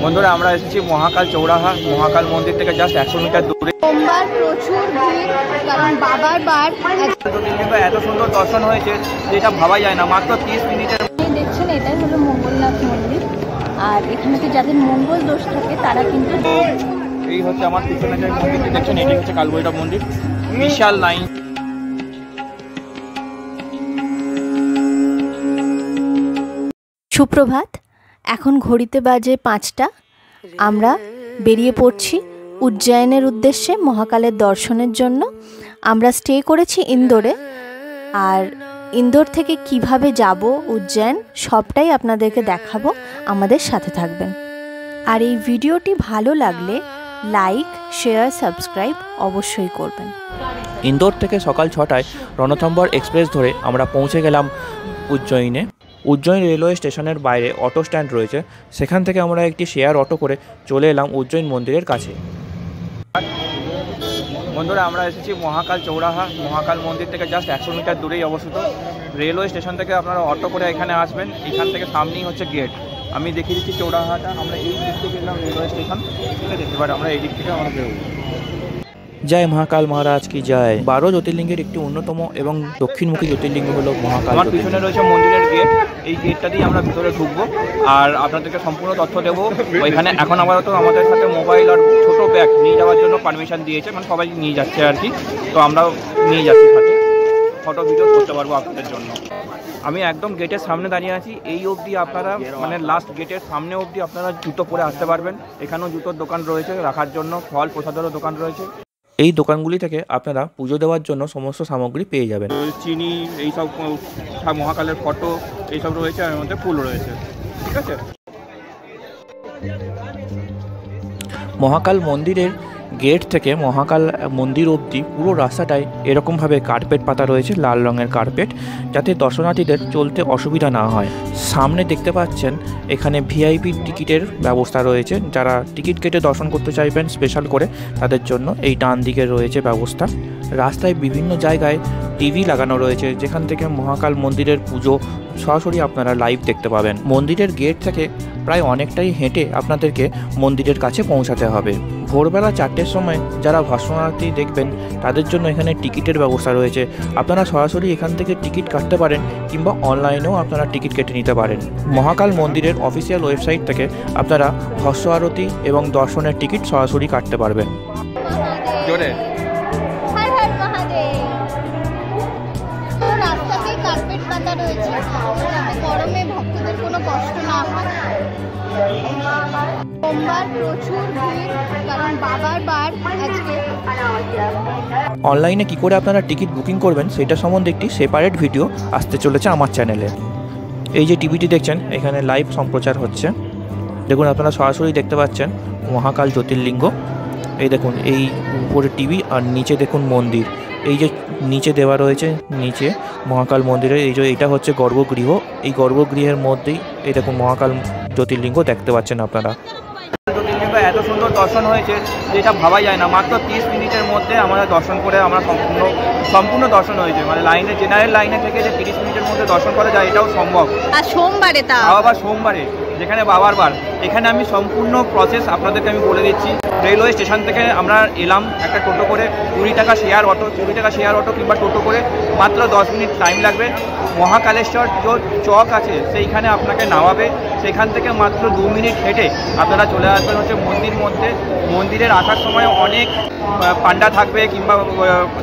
বন্ধুরা আমরা এসেছি মহাকাল চৌরাহা, মহাকাল মন্দির থেকে জাস্ট 100 মিটার দূরে। সোমবার প্রচুর ভিড়, কারণ বাবার বার। কিন্তু এত সুন্দর দর্শন হয়েছে যেটা ভাবা যায় না, মাত্র 30 মিনিটের। দেখছেন এটাই হলো মঙ্গলনাথ মন্দির, আর এখানে যাদের মঙ্গল দোষ থাকে তারা কিন্তু। এই হচ্ছে আমার পিছনে যে মন্দিরটি দেখছেন, এটি হচ্ছে কালভৈরব মন্দির। বিশাল লাইন। সুপ্রভাত, এখন ঘড়িতে বাজে 5টা। আমরা বেরিয়ে পড়ছি উজ্জয়নের উদ্দেশ্যে মহাকালের দর্শনের জন্য। আমরা স্টে করেছি ইন্দোরে, আর ইন্দোর থেকে কিভাবে যাব উজ্জয়ন সবটাই আপনাদেরকে দেখাবো, আমাদের সাথে থাকবেন। আর এই ভিডিওটি ভালো লাগলে লাইক, শেয়ার, সাবস্ক্রাইব অবশ্যই করবেন। ইন্দোর থেকে সকাল 6টায় রণথম্বর এক্সপ্রেস ধরে আমরা পৌঁছে গেলাম উজ্জয়িনে। উজ্জয়িন রেলওয়ে স্টেশনের বাইরে অটো স্ট্যান্ড রয়েছে, সেখান থেকে আমরা একটি শেয়ার অটো করে চলে এলাম উজ্জয়িন মন্দিরের কাছে। বন্ধুরা আমরা এসেছি মহাকাল চৌরাহা, মহাকাল মন্দির থেকে জাস্ট 100 মিটার দূরেই অবস্থিত। রেলওয়ে স্টেশন থেকে আপনারা অটো করে এখানে আসবেন, এখান থেকে সামনেই হচ্ছে গেট। আমি দেখিয়ে দিচ্ছি চৌরাহাটা। আমরা এই দিক থেকে গেলাম রেলওয়ে স্টেশন, ঠিক আছে? এবার আমরা এই দিক থেকে আমরা বেরোবো। জয় মহাকাল মহারাজ কি জয়। 12 জ্যোতির্লিঙ্গের একটি অন্যতম এবং দক্ষিণমুখী জ্যোতির্লিঙ্গ হলো মহাকাল। আমার পিছনে রয়েছে মন্দিরের গেট, এই গেটটা দিয়ে আমরা ভিতরে ঢুকবো আর আপনাদেরকে সম্পূর্ণ তথ্য দেবো। ওইখানে এখন আপাতত আমাদের সাথে মোবাইল আর ছোট ব্যাগ নিয়ে যাওয়ার জন্য পারমিশন দিয়েছে, মানে সবাই নিয়ে যাচ্ছে আর কি। তো আমরাও নিয়ে যাচ্ছি সাথে, ফটো ভিডিও করতে পারবো আপনাদের জন্য। আমি একদম গেটের সামনে দাঁড়িয়ে আছি। এই অবধি আপনারা মানে লাস্ট গেটের সামনে অবধি আপনারা জুতো পরে আসতে পারবেন। এখানেও জুতোর দোকান রয়েছে রাখার জন্য, ফল প্রসাদেরও দোকান রয়েছে। এই দোকানগুলি থেকে আপনারা পুজো দেওয়ার জন্য সমস্ত সামগ্রী পেয়ে যাবেন। চিনি, এইসব মহাকালের ফটো এইসব রয়েছে, এর মধ্যে ফুল রয়েছে, ঠিক আছে? মহাকাল মন্দিরের গেট থেকে মহাকাল মন্দির অবধি পুরো রাস্তাটায় এরকমভাবে কার্পেট পাতা রয়েছে, লাল রঙের কার্পেট, যাতে দর্শনার্থীদের চলতে অসুবিধা না হয়। সামনে দেখতে পাচ্ছেন এখানে ভিআইপি টিকিটের ব্যবস্থা রয়েছে। যারা টিকিট কেটে দর্শন করতে চাইবেন স্পেশাল করে, তাদের জন্য এই ডান দিকে রয়েছে ব্যবস্থা। রাস্তায় বিভিন্ন জায়গায় টিভি লাগানো রয়েছে, যেখান থেকে মহাকাল মন্দিরের পুজো সরাসরি আপনারা লাইভ দেখতে পাবেন। মন্দিরের গেট থেকে প্রায় অনেকটাই হেঁটে আপনাদেরকে মন্দিরের কাছে পৌঁছাতে হবে। ভোরবেলা 4টের সময় যারা ভস্মারতি দেখবেন তাদের জন্য এখানে টিকিটের ব্যবস্থা রয়েছে। আপনারা সরাসরি এখান থেকে টিকিট কাটতে পারেন, কিংবা অনলাইনেও আপনারা টিকিট কেটে নিতে পারেন। মহাকাল মন্দিরের অফিসিয়াল ওয়েবসাইট থেকে আপনারা ভস্ম আরতি এবং দর্শনের টিকিট সরাসরি কাটতে পারবেন। জোরে রাস্তাতে কার্পেট পাতা রয়েছে, যাতে গরমে ভক্তদের কোনো কষ্ট না হয়। সোমবার প্রচুর ভিড়, কারণ বাবার বার আজকে। অনলাইনে কি করে আপনারা টিকিট বুকিং করবেন সেটা সম্বন্ধে একটি সেপারেট ভিডিও আসতে চলেছে আমার চ্যানেলে। এই যে টিভিটি দেখছেন, এখানে লাইভ সম্প্রচার হচ্ছে। দেখুন আপনারা সরাসরি দেখতে পাচ্ছেন মহাকাল জ্যোতির্লিঙ্গ। এই দেখুন এই উপরে টিভি, আর নিচে দেখুন মন্দির। এই যে নিচে দেওয়া রয়েছে, নিচে মহাকাল মন্দিরের এই যে এটা হচ্ছে গর্ভগৃহ। এই গর্ভগৃহের মধ্যেই এই দেখুন মহাকাল জ্যোতির্লিঙ্গ দেখতে পাচ্ছেন আপনারা। জ্যোতির্লিঙ্গ এত সুন্দর দর্শন হয়েছে যেটা ভাবা যায় না, মাত্র 30 মিনিটের মধ্যে আমরা দর্শন করে আমরা সম্পূর্ণ দর্শন হয়েছে। মানে লাইনে, জেনারেল লাইনে থেকে যে 30 মিনিটের মধ্যে দর্শন করা যায় এটাও সম্ভব। আর সোমবারে আবার সোমবারে যেখানে বাবার বার, এখানে আমি সম্পূর্ণ প্রসেস আপনাদেরকে আমি বলে দিচ্ছি। রেলওয়ে স্টেশন থেকে আমরা এলাম একটা টোটো করে, 20 টাকা শেয়ার অটো, 20 টাকা শেয়ার অটো কিংবা টোটো করে, মাত্র 10 মিনিট টাইম লাগবে। মহাকালেশ্বর যে চক আছে সেইখানে আপনাকে নামাবে, সেখান থেকে মাত্র 2 মিনিট হেঁটে আপনারা চলে আসবেন হচ্ছে মন্দির মধ্যে। মন্দিরের আসার সময় অনেক পান্ডা থাকবে, কিংবা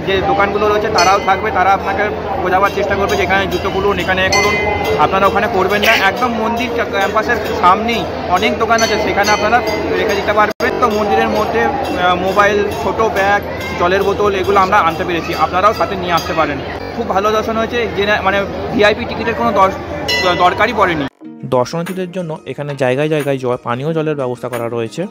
যে দোকানগুলো রয়েছে তারাও থাকবে। তারা আপনাকে বোঝাবার চেষ্টা করবে যে এখানে জুতো করুন, এখানে করুন। আপনারা ওখানে করবেন না, একদম মন্দির ক্যাম্পাসের সামনেই অনেক দোকান আছে, সেখানে আপনারা রেখে দিতে পারবেন। তো মন্দিরের মধ্যে মোবাইল, ছোট ব্যাগ, জলের বোতল এগুলো আমরা আনতে পেরেছি, আপনারাও সাথে নিয়ে আসতে পারেন। খুব ভালো দর্শন হয়েছে, যে মানে ভিআইপি টিকিটের কোনো দরকারই পড়েনি। দর্শনার্থীদের জন্য এখানে জায়গায় জায়গায় পানীয় জলের ব্যবস্থা করা রয়েছে।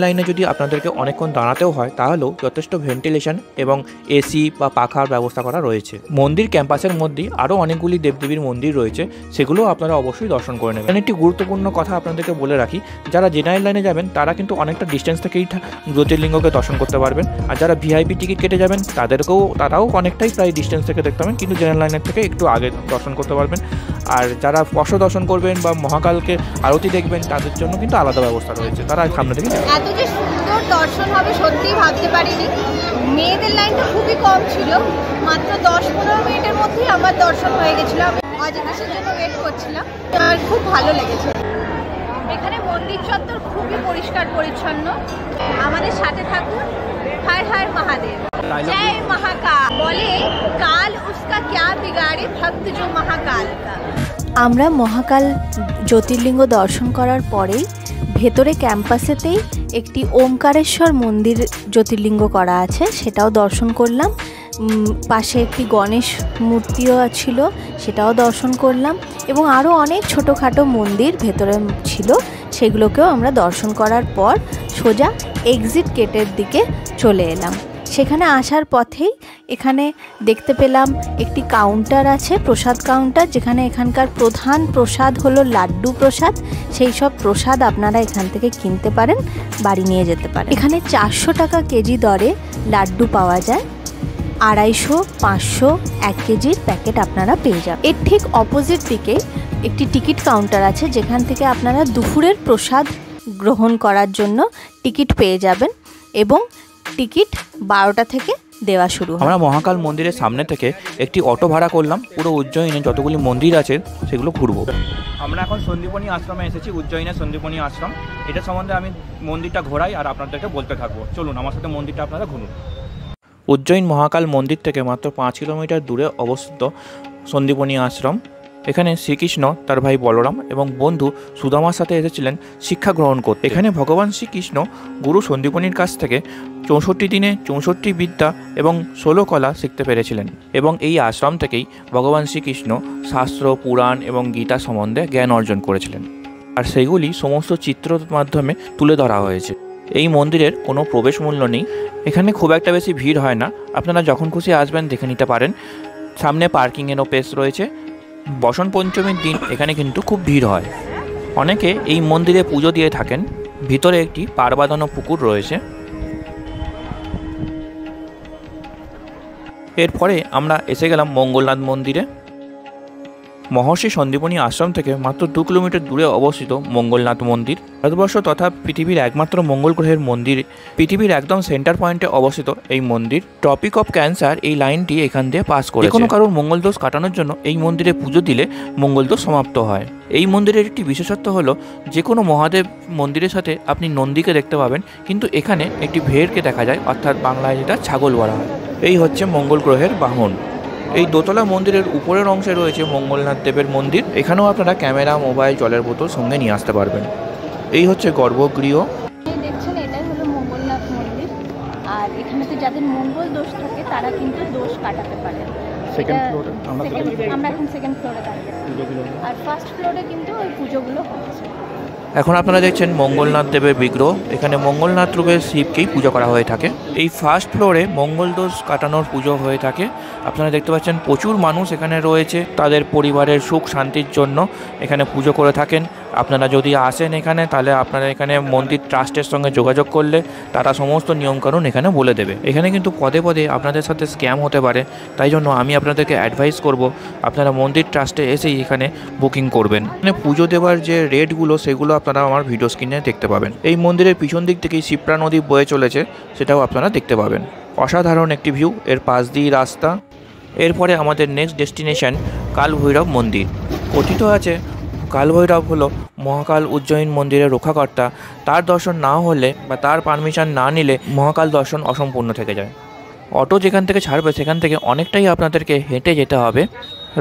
লাইনে যদি আপনাদেরকে অনেকক্ষণ দাঁড়াতেও হয় তাহলেও যথেষ্ট ভেন্টিলেশন এবং এসি বা পাখার ব্যবস্থা করা রয়েছে। মন্দির ক্যাম্পাসের মধ্যেই আরও অনেকগুলি দেবদেবীর মন্দির রয়েছে, সেগুলো আপনারা অবশ্যই দর্শন করে নেবেন। একটি গুরুত্বপূর্ণ কথা আপনাদেরকে বলে রাখি, যারা জেনারেল লাইনে যাবেন তারা কিন্তু অনেকটা ডিস্টেন্স থেকেই জ্যোতির্লিঙ্গকে দর্শন করতে পারবেন, আর যারা ভিআইপি টিকিট কেটে যাবেন তারাও অনেকটাই প্রায় ডিস্টেন্স থেকে দেখতে পাবেন, কিন্তু জেনারেল লাইনের থেকে একটু আগে দর্শন করতে পারবেন। আর যারা স্পর্শ দর্শন করবেন বা মহাকালকে আরতি দেখবেন তাদের জন্য কিন্তু আলাদা ব্যবস্থা রয়েছে, তারা সামনে থেকে যাবে। এত যে সুন্দর দর্শন হবে সত্যিই ভাবতে পারিনি। মেয়েদের লাইনটা খুবই কম ছিল, মাত্র 10-15 মিনিটের মধ্যেই আমার দর্শন হয়ে গেছিল। আমি অজিতেশের জন্য ওয়েট করছিলাম, আর খুব ভালো লেগেছে। এখানে মন্দির চত্বর খুবই পরিষ্কার পরিচ্ছন্ন। আমাদের সাথে থাকুন। হর হর মহাদেব, জয় মহাকাল। বলে কাল উসকা ক্যা বিগাড়ে, ভক্ত जो মহাকাল কা। আমরা মহাকাল জ্যোতির্লিঙ্গ দর্শন করার পরেই ভেতরে ক্যাম্পাসেতেই একটি ওমকারেশ্বর মন্দির জ্যোতির্লিঙ্গ করা আছে, সেটাও দর্শন করলাম। পাশে একটি গণেশ মূর্তিও ছিল, সেটাও দর্শন করলাম। এবং আরও অনেক ছোটোখাটো মন্দির ভেতরে ছিল, সেগুলোকেও আমরা দর্শন করার পর সোজা এক্সিট গেটের দিকে চলে এলাম। সেখানে আসার পথেই এখানে দেখতে পেলাম একটি কাউন্টার আছে, প্রসাদ কাউন্টার, যেখানে এখানকার প্রধান প্রসাদ হলো লাড্ডু প্রসাদ। সেই সব প্রসাদ আপনারা এখান থেকে কিনতে পারেন, বাড়ি নিয়ে যেতে পারেন। এখানে 400 টাকা কেজি দরে লাড্ডু পাওয়া যায়, 250, 500, 1 কেজির প্যাকেট আপনারা পেয়ে যাবেন। এর ঠিক অপোজিট দিকে একটি টিকিট কাউন্টার আছে, যেখান থেকে আপনারা দুপুরের প্রসাদ গ্রহণ করার জন্য টিকিট পেয়ে যাবেন এবং টিকিট 12টা থেকে দেওয়া শুরু হয়। আমরা মহাকাল মন্দিরের সামনে থেকে একটি অটো ভাড়া করলাম, পুরো উজ্জয়িনে যতগুলি মন্দির আছে সেগুলো ঘুরবো। আমরা এখন সন্দীপনী আশ্রমে এসেছি, উজ্জয়িনের সন্দীপনী আশ্রম। এটা সম্বন্ধে আমি মন্দিরটা ঘোরাই আর আপনাদেরকে বলতে থাকবো। চলুন আমার সাথে মন্দিরটা আপনারা ঘুরুন। উজ্জয়িন মহাকাল মন্দির থেকে মাত্র 5 কিলোমিটার দূরে অবস্থিত সন্দীপনী আশ্রম। এখানে শ্রীকৃষ্ণ, তার ভাই বলরাম এবং বন্ধু সুদামার সাথে এসেছিলেন শিক্ষা গ্রহণ করতে। এখানে ভগবান শ্রীকৃষ্ণ গুরু সন্দীপনীর কাছ থেকে 64 দিনে 64 বিদ্যা এবং 16 কলা শিখতে পেরেছিলেন। এবং এই আশ্রম থেকেই ভগবান শ্রীকৃষ্ণ শাস্ত্র, পুরাণ এবং গীতা সম্বন্ধে জ্ঞান অর্জন করেছিলেন, আর সেগুলি সমস্ত চিত্রের মাধ্যমে তুলে ধরা হয়েছে। এই মন্দিরের কোনো প্রবেশ মূল্য নেই, এখানে খুব একটা বেশি ভিড় হয় না, আপনারা যখন খুশি আসবেন দেখে নিতে পারেন। সামনে পার্কিংয়েরও স্পেস রয়েছে। বসন্ত পঞ্চমীর দিন এখানে কিন্তু খুব ভিড় হয়। অনেকে এই মন্দিরে পুজো দিয়ে থাকেন। ভিতরে একটি পার বাঁধানো পুকুর রয়েছে। এরপরে আমরা এসে গেলাম মঙ্গলনাথ মন্দিরে। মহর্ষি সন্দীপনী আশ্রম থেকে মাত্র 2 কিলোমিটার দূরে অবস্থিত মঙ্গলনাথ মন্দির ভারতবর্ষ তথা পৃথিবীর একমাত্র মঙ্গল গ্রহের মন্দির। পৃথিবীর একদম সেন্টার পয়েন্টে অবস্থিত এই মন্দির। টপিক অফ ক্যান্সার এই লাইনটি এখান দিয়ে পাস করে। কোনো কারোর মঙ্গল দোষ কাটানোর জন্য এই মন্দিরে পুজো দিলে মঙ্গল দোষ সমাপ্ত হয়। এই মন্দিরের একটি বিশেষত্ব হলো যে কোনো মহাদেব মন্দিরের সাথে আপনি নন্দীকে দেখতে পাবেন, কিন্তু এখানে একটি ভেড়কে দেখা যায়, অর্থাৎ বাংলায় যেটা ছাগল বলা হয়। এই হচ্ছে মঙ্গল গ্রহের বাহন। এই দোতলা মন্দিরের উপরের অংশে রয়েছে মঙ্গলনাথ দেবের মন্দির। এখানেও আপনারা ক্যামেরা, মোবাইল, জলের বোতল সঙ্গে নিয়ে আসতে পারবেন। এই হচ্ছে গর্ভগৃহ। দেখছেন, এটাই হলো মঙ্গলনাথ মন্দির। আর এখানেতে যাদের মঙ্গল দোষ থাকে তারা কিন্তু দোষ কাটাতে পারে। আমরা এখন সেকেন্ড ফ্লোরে দাঁড়িয়ে, আর ফার্স্ট ফ্লোরে কিন্তু ওই পুজোগুলো হচ্ছে। এখন আপনারা দেখছেন মঙ্গলনাথ দেবের বিগ্রহ। এখানে মঙ্গলনাথ রূপে শিবকেই পুজো করা হয়ে থাকে। এই ফার্স্ট ফ্লোরে মঙ্গল দোষ কাটানোর পুজো হয়ে থাকে। আপনারা দেখতে পাচ্ছেন প্রচুর মানুষ এখানে রয়েছে, তাদের পরিবারের সুখ শান্তির জন্য এখানে পুজো করে থাকেন। আপনারা যদি আসেন এখানে, তাহলে আপনারা এখানে মন্দির ট্রাস্টের সঙ্গে যোগাযোগ করলে তারা সমস্ত নিয়মকানুন এখানে বলে দেবে। এখানে কিন্তু পদে পদে আপনাদের সাথে স্ক্যাম হতে পারে, তাই জন্য আমি আপনাদেরকে অ্যাডভাইস করব আপনারা মন্দির ট্রাস্টে এসেই এখানে বুকিং করবেন। এখানে পুজো দেওয়ার যে রেটগুলো সেগুলো আপনারা আমার ভিডিও স্ক্রিনে দেখতে পাবেন। এই মন্দিরের পিছন দিক থেকেই শিপ্রা নদী বয়ে চলেছে, সেটাও আপনারা দেখতে পাবেন। অসাধারণ একটি ভিউ, এর পাশ দিয়ে রাস্তা। এরপরে আমাদের নেক্সট ডেস্টিনেশন কালভৈরব মন্দির। কথিত আছে কালভৈরব হলো মহাকাল উজ্জয়িন মন্দিরের রক্ষাকর্তা। তার দর্শন না হলে বা তার পারমিশন না নিলে মহাকাল দর্শন অসম্পূর্ণ থেকে যায়। অটো যেখান থেকে ছাড়বে সেখান থেকে অনেকটাই আপনাদেরকে হেঁটে যেতে হবে।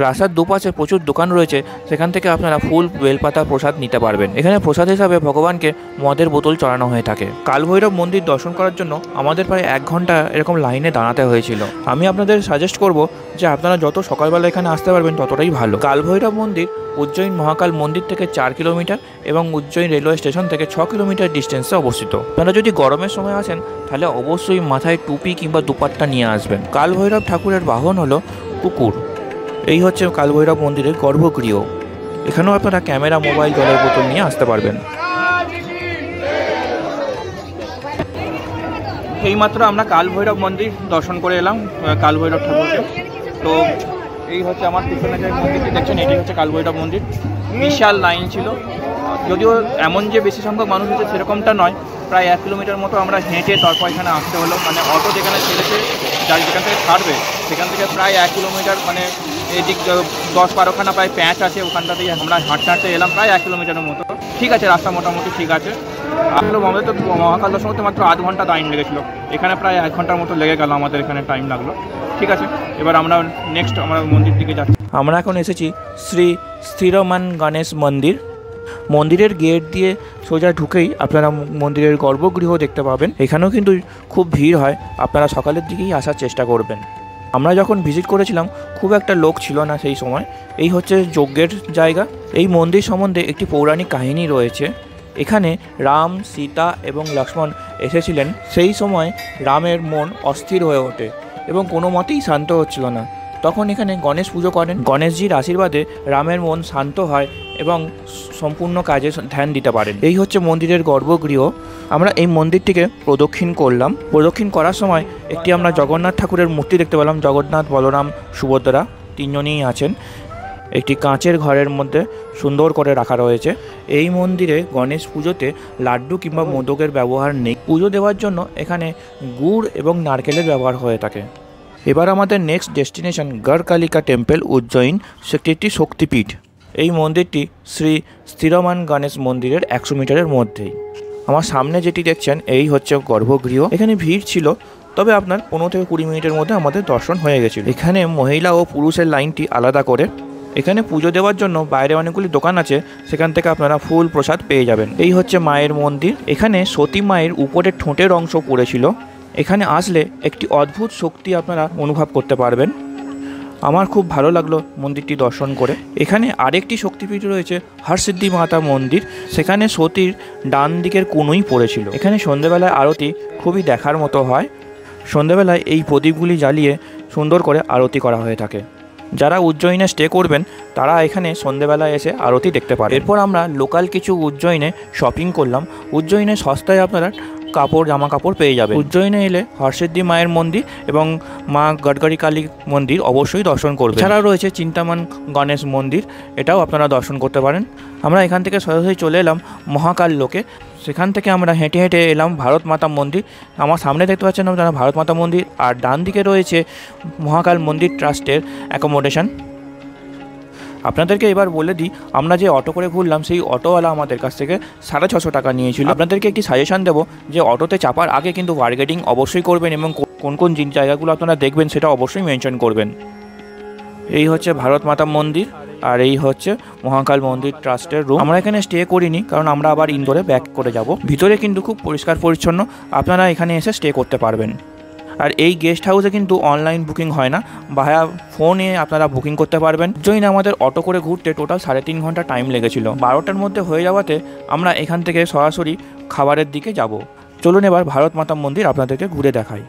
রাস্তার দুপাশে প্রচুর দোকান রয়েছে, সেখান থেকে আপনারা ফুল, বেলপাতা, প্রসাদ নিতে পারবেন। এখানে প্রসাদ হিসাবে ভগবানকে মদের বোতল চড়ানো হয়ে থাকে। কালভৈরব মন্দির দর্শন করার জন্য আমাদের প্রায় 1 ঘন্টা এরকম লাইনে দাঁড়াতে হয়েছিল। আমি আপনাদের সাজেস্ট করব যে আপনারা যত সকালবেলা এখানে আসতে পারবেন ততটাই ভালো। কালভৈরব মন্দির উজ্জয়িন মহাকাল মন্দির থেকে 4 কিলোমিটার এবং উজ্জয়িন রেলওয়ে স্টেশন থেকে 6 কিলোমিটার ডিস্টেন্সে অবস্থিত। আপনারা যদি গরমের সময় আসেন তাহলে অবশ্যই মাথায় টুপি কিংবা দুপাট্টা নিয়ে আসবেন। কালভৈরব ঠাকুরের বাহন হলো কুকুর। এই হচ্ছে কালভৈরব মন্দিরের গর্ভগৃহ। এখানেও আপনারা ক্যামেরা, মোবাইল, জলের বোতল নিয়ে আসতে পারবেন। এইমাত্র আমরা কালভৈরব মন্দির দর্শন করে এলাম, কালভৈরব ঠাকুরকে। তো এই হচ্ছে আমার পিছনে যে মন্দিরটি দেখছেন, এটি হচ্ছে কালভৈরব মন্দির। বিশাল লাইন ছিল, যদিও এমন যে বেশি সংখ্যক মানুষ হচ্ছে সেরকমটা নয়। প্রায় 1 কিলোমিটার মতো আমরা হেঁটে তারপর এখানে আসতে হলো, মানে অটো যেখানে ছেড়েছে, যার যেখান থেকে ছাড়বে সেখান থেকে প্রায় 1 কিলোমিটার, মানে এদিক 10-12খানা প্রায় প্যাঁচ আছে, ওখানটাতেই আমরা হাঁটতে হাঁটতে এলাম প্রায় 1 কিলোমিটারের মতো। ঠিক আছে, রাস্তা মোটামুটি ঠিক আছে। আসলে আমাদের তো মহাকাল দর্শন করতে মাত্র আধ ঘন্টা টাইম লেগেছিলো, এখানে প্রায় 1 ঘন্টার মতো লেগে গেল আমাদের, এখানে টাইম লাগলো। ঠিক আছে, এবার আমরা নেক্সট আমরা মন্দির দিকে যাচ্ছি। আমরা এখন এসেছি শ্রী স্থিরমান গণেশ মন্দির। মন্দিরের গেট দিয়ে সোজা ঢুকেই আপনারা মন্দিরের গর্ভগৃহ দেখতে পাবেন। এখানেও কিন্তু খুব ভিড় হয়, আপনারা সকালের দিকেই আসার চেষ্টা করবেন। আমরা যখন ভিজিট করেছিলাম খুব একটা লোক ছিল না সেই সময়। এই হচ্ছে যজ্ঞের জায়গা। এই মন্দির সম্বন্ধে একটি পৌরাণিক কাহিনী রয়েছে। এখানে রাম, সীতা এবং লক্ষ্মণ এসেছিলেন। সেই সময় রামের মন অস্থির হয়ে ওঠে এবং কোনো মতেই শান্ত হচ্ছিল না। তখন এখানে গণেশ পুজো করেন। গণেশজির আশীর্বাদে রামের মন শান্ত হয় এবং সম্পূর্ণ কাজে ধ্যান দিতে পারেন। এই হচ্ছে মন্দিরের গর্ভগৃহ। আমরা এই মন্দিরটিকে প্রদক্ষিণ করলাম। প্রদক্ষিণ করার সময় একটি আমরা জগন্নাথ ঠাকুরের মূর্তি দেখতে পেলাম। জগন্নাথ, বলরাম, সুভদ্রা তিনজনই আছেন। একটি কাঁচের ঘরের মধ্যে সুন্দর করে রাখা রয়েছে। এই মন্দিরে গণেশ পুজোতে লাড্ডু কিংবা মোদকের ব্যবহার নেই। পুজো দেওয়ার জন্য এখানে গুড় এবং নারকেলের ব্যবহার হয়ে থাকে। এবার আমাদের next destination Gadkalika temple, Ujjain. সেটি একটি শক্তিপীঠ। এই মন্দিরটি শ্রী স্থিরমান গণেশ মন্দিরের 100 মিটারের মধ্যেই। আমার সামনে যেটি দেখছেন এই হচ্ছে গর্ভগৃহ। এখানে ভিড় ছিল, তবে আপনার 15 থেকে 20 মিনিটের মধ্যে আমাদের দর্শন হয়ে গেছিল। এখানে মহিলা ও পুরুষের লাইনটি আলাদা করে। এখানে পুজো দেওয়ার জন্য বাইরে অনেকগুলি দোকান আছে, সেখান থেকে আপনারা ফুল প্রসাদ পেয়ে যাবেন। এই হচ্ছে মায়ের মন্দির। এখানে সতী মায়ের উপরের ঠোঁটের অংশ পড়েছিল। এখানে আসলে একটি অদ্ভুত শক্তি আপনারা অনুভব করতে পারবেন। আমার খুব ভালো লাগলো মন্দিরটি দর্শন করে। এখানে আরেকটি শক্তিপীঠ রয়েছে, হরসিদ্ধি মাতা মন্দির। সেখানে সতীর ডান দিকের কোণই পড়েছিল। এখানে সন্ধ্যেবেলায় আরতি খুবই দেখার মতো হয়। সন্ধ্যেবেলায় এই প্রদীপগুলি জ্বালিয়ে সুন্দর করে আরতি করা হয়ে থাকে। যারা উজ্জয়িনে স্টে করবেন তারা এখানে সন্ধ্যেবেলায় এসে আরতি দেখতে পারে। এরপর আমরা লোকাল কিছু উজ্জয়িনে শপিং করলাম। উজ্জয়িনে সস্তায় আপনারা জামা কাপড় পেয়ে যাবে। উজ্জয়িনে এলে হরসিদ্ধি মায়ের মন্দির এবং মা গড়গড়ি কালী মন্দির অবশ্যই দর্শন করবে। এছাড়াও রয়েছে চিন্তামান গণেশ মন্দির, এটাও আপনারা দর্শন করতে পারেন। আমরা এখান থেকে সরাসরি চলে এলাম মহাকাল লোকে। সেখান থেকে আমরা হেঁটে হেঁটে এলাম ভারত মাতা মন্দির। আমার সামনে দেখতে পাচ্ছেন আপনারা ভারত মাতা মন্দির, আর ডান দিকে রয়েছে মহাকাল মন্দির ট্রাস্টের অ্যাকোমোডেশন। আপনাদেরকে এবার বলে দিই, আমরা যে অটো করে ঘুরলাম সেই অটোওয়ালা আমাদের কাছ থেকে 650 টাকা নিয়েছিল। আপনাদেরকে একটি সাজেশন দেবো যে অটোতে চাপার আগে কিন্তু বার্গেনিং অবশ্যই করবেন এবং কোন কোন জায়গাগুলো আপনারা দেখবেন সেটা অবশ্যই মেনশন করবেন। এই হচ্ছে ভারত মাতা মন্দির আর এই হচ্ছে মহাকাল মন্দির ট্রাস্টের রুম। আমরা এখানে স্টে করিনি, কারণ আমরা আবার ইন্দোরে ব্যাক করে যাব। ভিতরে কিন্তু খুব পরিষ্কার পরিচ্ছন্ন, আপনারা এখানে এসে স্টে করতে পারবেন। আর এই গেস্ট হাউসে কিন্তু অনলাইন বুকিং হয় না, ভায়া ফোনে আপনারা বুকিং করতে পারবেন। জন্য আমাদের অটো করে ঘুরতে টোটাল 3.5 ঘন্টা টাইম লেগেছিল। 12টার মধ্যে হয়ে যাওয়াতে আমরা এখান থেকে সরাসরি খাবারের দিকে যাব। চলুন এবার ভারত মাতা মন্দির আপনাদেরকে ঘুরে দেখাই।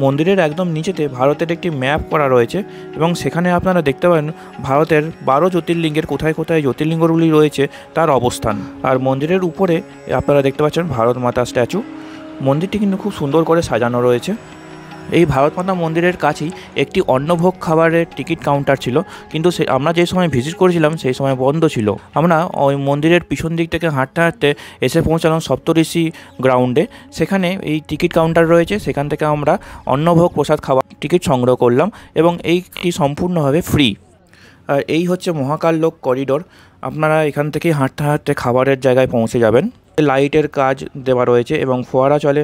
মন্দিরের একদম নিচেতে ভারতের একটি ম্যাপ করা রয়েছে এবং সেখানে আপনারা দেখতে পারেন ভারতের 12 জ্যোতির্লিঙ্গের কোথায় কোথায় জ্যোতির্লিঙ্গগুলি রয়েছে তার অবস্থান। আর মন্দিরের উপরে আপনারা দেখতে পাচ্ছেন ভারত মাতা স্ট্যাচু। মন্দিরটি কিন্তু খুব সুন্দর করে সাজানো রয়েছে। এই ভারত মাতা মন্দিরের কাছেই একটি অন্নভোগ খাবারের টিকিট কাউন্টার ছিল, কিন্তু আমরা যে সময় ভিজিট করেছিলাম সেই সময় বন্ধ ছিল। আমরা ওই মন্দিরের পিছন দিক থেকে হাঁটতে হাঁটতে এসে পৌঁছালাম সপ্তঋষি গ্রাউন্ডে। সেখানে এই টিকিট কাউন্টার রয়েছে, সেখান থেকে আমরা অন্নভোগ প্রসাদ খাবার টিকিট সংগ্রহ করলাম এবং এইটি সম্পূর্ণভাবে ফ্রি। আর এই হচ্ছে মহাকাল লোক করিডোর। আপনারা এখান থেকে হাঁটতে হাঁটতে খাবারের জায়গায় পৌঁছে যাবেন। লাইটের কাজ দেওয়া রয়েছে এবং ফোয়ারা চলে,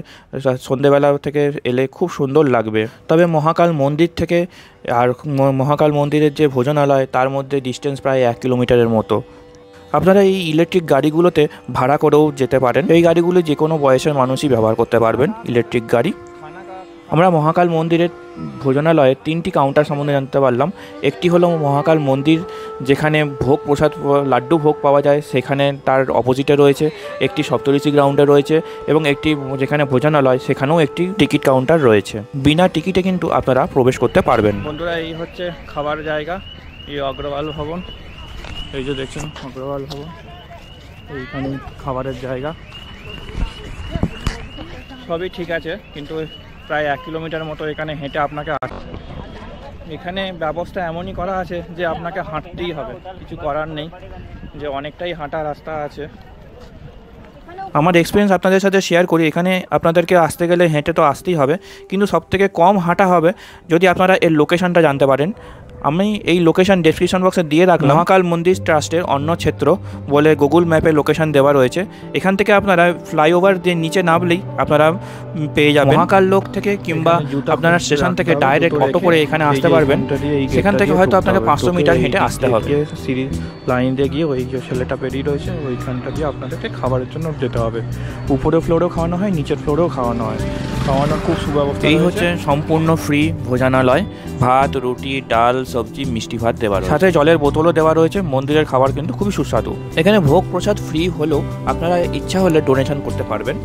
সন্ধেবেলা থেকে এলে খুব সুন্দর লাগবে। তবে মহাকাল মন্দির থেকে আর মহাকাল মন্দিরের যে ভোজনালয় তার মধ্যে ডিস্টেন্স প্রায় 1 কিলোমিটারের মতো। আপনারা এই ইলেকট্রিক গাড়িগুলোতে ভাড়া করেও যেতে পারেন। এই গাড়িগুলো যে কোনো বয়সের মানুষই ব্যবহার করতে পারবেন, ইলেকট্রিক গাড়ি। আমরা মহাকাল মন্দিরের ভোজনালয়ে 3টি কাউন্টার সম্বন্ধে জানতে পারলাম। একটি হলো মহাকাল মন্দির, যেখানে ভোগ প্রসাদ লাড্ডু ভোগ পাওয়া যায়, সেখানে তার অপোজিটে রয়েছে। একটি সপ্তঋষি গ্রাউন্ডে রয়েছে এবং একটি যেখানে ভোজনালয় সেখানেও একটি টিকিট কাউন্টার রয়েছে। বিনা টিকিটে কিন্তু আপনারা প্রবেশ করতে পারবেন। বন্ধুরা, এই হচ্ছে খাবার জায়গা, এই অগ্রওয়াল ভবন। এই যে দেখছেন অগ্রওয়াল ভবন, এইখানে খাবারের জায়গা। সবই ঠিক আছে, কিন্তু প্রায় 1 কিলোমিটার মতো এখানে হেঁটে আপনাকে এখানে ব্যবস্থা এমনই করা আছে যে আপনাকে হাঁটতেই হবে, কিছু করার নেই, যে অনেকটাই হাঁটা রাস্তা আছে। আমার এক্সপিরিয়েন্স আপনাদের সাথে শেয়ার করি। এখানে আপনাদেরকে আসতে গেলে হেঁটে তো আসতেই হবে, কিন্তু সবথেকে কম হাঁটা হবে যদি আপনারা এর লোকেশনটা জানতে পারেন। আমি এই লোকেশন ডেসক্রিপশন বক্সে দিয়ে রাখলাম। মহাকাল মন্দির ট্রাস্টের অন্য ক্ষেত্র বলে গুগল ম্যাপে লোকেশন দেওয়া রয়েছে। এখান থেকে আপনারা ফ্লাইওভার দিয়ে নিচে নামলেই আপনারা পেয়ে যাবেন। মহাকাল লোক থেকে কিংবা আপনারা স্টেশন থেকে ডাইরেক্ট অটো করে এখানে আসতে পারবেন। সেখান থেকে হয়তো আপনাকে 500 মিটার হেঁটে আসতে হবে। সিঁড়ি লাইন দিয়ে গিয়ে ওই যে ছেলেটা বেরিয়ে রয়েছে ওইখানটা দিয়ে আপনাদেরকে খাবারের জন্য যেতে হবে। উপরে ফ্লোরেও খাওয়ানো হয়, নিচের ফ্লোরেও খাওয়ানো হয়। খাওয়ানোর খুব সুব্যবস্থা। এই হচ্ছে সম্পূর্ণ ফ্রি ভোজনালয়। ভাত, রুটি, ডাল, সবজি, মিষ্টি ভাত দেওয়া রয়েছে, সাথে জলের বোতলও দেওয়া রয়েছে। মন্দিরের খাবার কিন্তু খুবই সুস্বাদু। এখানে ভোগ প্রসাদ ফ্রি হলেও আপনারা ইচ্ছা হলে ডোনেশন করতে পারবেন।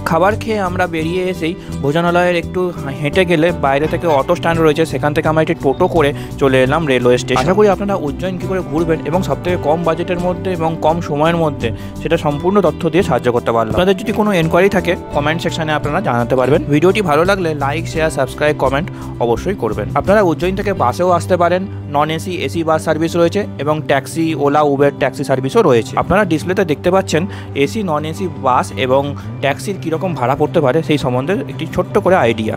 খাবার খেয়ে আমরা বেরিয়ে এসেই ভোজনালয়ের একটু হেঁটে গেলে বাইরে থেকে অটো স্ট্যান্ড রয়েছে, সেখান থেকে আমরা একটি টোটো করে চলে এলাম রেলওয়ে স্টেশন। আশা করি আপনারা উজ্জয়ন কী করে ঘুরবেন এবং সবথেকে কম বাজেটের মধ্যে এবং কম সময়ের মধ্যে সেটা সম্পূর্ণ তথ্য দিয়ে সাহায্য করতে পারলাম। আপনাদের যদি কোনো এনকোয়ারি থাকে কমেন্ট সেকশনে আপনারা জানাতে পারবেন। ভিডিওটি ভালো লাগলে লাইক, শেয়ার, সাবস্ক্রাইব, কমেন্ট অবশ্যই করবেন। আপনারা উজ্জয়ন থেকে বাসেও আসতে পারেন। Non AC, AC bus service রয়েছে এবং ট্যাক্সি, ওলা, উবের ট্যাক্সি সার্ভিসও রয়েছে। আপনারা ডিসপ্লেতে দেখতে পাচ্ছেন এসি, নন এসি বাস এবং ট্যাক্সির কীরকম ভাড়া পড়তে পারে সেই সম্বন্ধে একটি ছোট্ট করে আইডিয়া।